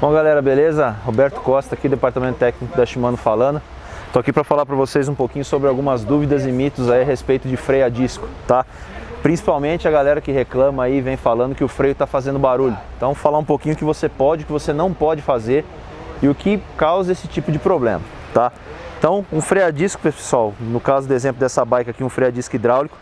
Bom galera, beleza? Roberto Costa aqui, Departamento Técnico da Shimano falando. Tô aqui para falar para vocês um pouquinho sobre algumas dúvidas e mitos aí a respeito de freio a disco, tá? Principalmente a galera que reclama aí, vem falando que o freio tá fazendo barulho. Então falar um pouquinho o que você pode, o que você não pode fazer e o que causa esse tipo de problema, tá? Então um freio a disco, pessoal, no caso do exemplo dessa bike aqui, um freio a disco hidráulico,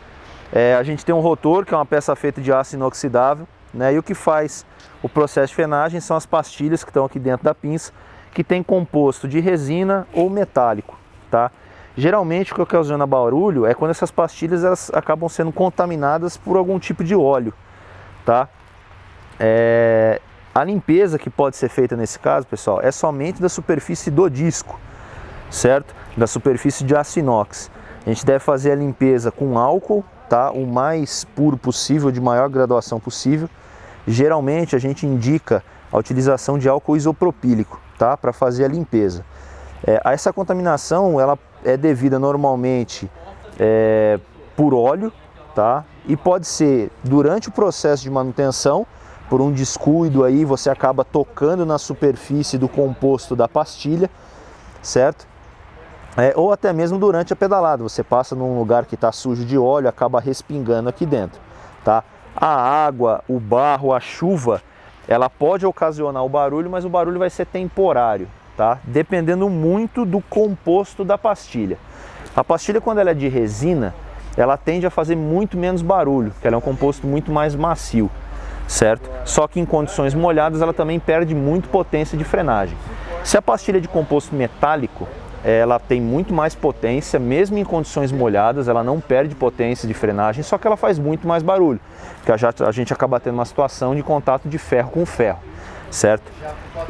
a gente tem um rotor, que é uma peça feita de aço inoxidável, né? E o que faz o processo de frenagem são as pastilhas que estão aqui dentro da pinça, que tem composto de resina ou metálico, tá? Geralmente o que ocasiona barulho é quando essas pastilhas elas acabam sendo contaminadas por algum tipo de óleo, tá? A limpeza que pode ser feita nesse caso, pessoal, é somente da superfície do disco, certo? Da superfície de aço inox. A gente deve fazer a limpeza com álcool, tá? O mais puro possível, de maior graduação possível. Geralmente a gente indica a utilização de álcool isopropílico, tá? Para fazer a limpeza. Essa contaminação ela é devida normalmente por óleo, tá? E pode ser durante o processo de manutenção, por um descuido aí você acaba tocando na superfície do composto da pastilha, certo? Ou até mesmo durante a pedalada, você passa num lugar que está sujo de óleo, acaba respingando aqui dentro, tá? A água, o barro, a chuva, ela pode ocasionar o barulho, mas o barulho vai ser temporário, tá? Dependendo muito do composto da pastilha. A pastilha, quando ela é de resina, ela tende a fazer muito menos barulho, porque ela é um composto muito mais macio, certo? Só que em condições molhadas ela também perde muito potência de frenagem. Se a pastilha é de composto metálico, ela tem muito mais potência, mesmo em condições molhadas, ela não perde potência de frenagem, só que ela faz muito mais barulho, porque a gente acaba tendo uma situação de contato de ferro com ferro, certo?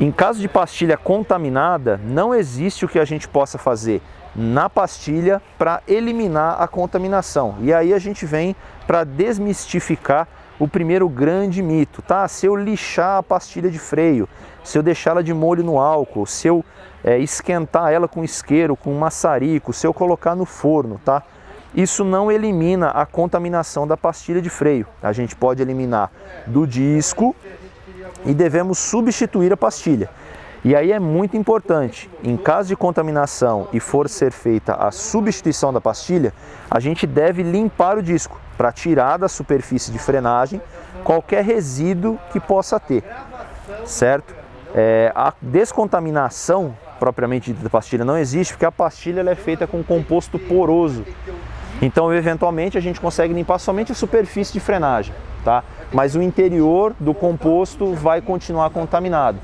Em caso de pastilha contaminada, não existe o que a gente possa fazer na pastilha para eliminar a contaminação. E aí a gente vem para desmistificar o primeiro grande mito, tá? Se eu lixar a pastilha de freio, se eu deixar ela de molho no álcool, se eu esquentar ela com isqueiro, com maçarico, se eu colocar no forno, tá? Isso não elimina a contaminação da pastilha de freio. A gente pode eliminar do disco e devemos substituir a pastilha. E aí é muito importante, em caso de contaminação e for ser feita a substituição da pastilha, a gente deve limpar o disco para tirar da superfície de frenagem qualquer resíduo que possa ter, certo? A descontaminação propriamente da pastilha não existe, porque a pastilha ela é feita com composto poroso. Então, eventualmente, a gente consegue limpar somente a superfície de frenagem, tá? Mas o interior do composto vai continuar contaminado.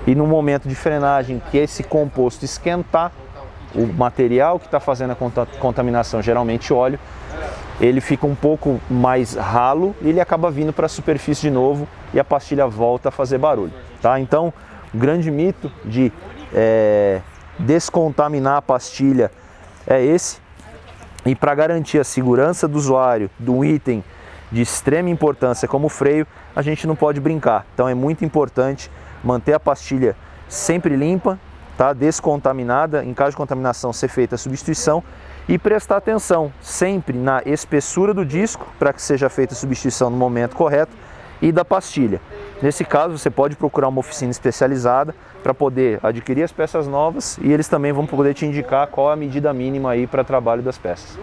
E no momento de frenagem que esse composto esquentar, o material que está fazendo a contaminação, geralmente óleo, ele fica um pouco mais ralo e ele acaba vindo para a superfície de novo e a pastilha volta a fazer barulho, tá? Então, o grande mito de descontaminar a pastilha é esse. E para garantir a segurança do usuário de um item de extrema importância como o freio, a gente não pode brincar. Então é muito importante manter a pastilha sempre limpa, tá? Descontaminada, em caso de contaminação ser feita a substituição e prestar atenção sempre na espessura do disco para que seja feita a substituição no momento correto e da pastilha. Nesse caso você pode procurar uma oficina especializada para poder adquirir as peças novas e eles também vão poder te indicar qual é a medida mínima aí para trabalho das peças.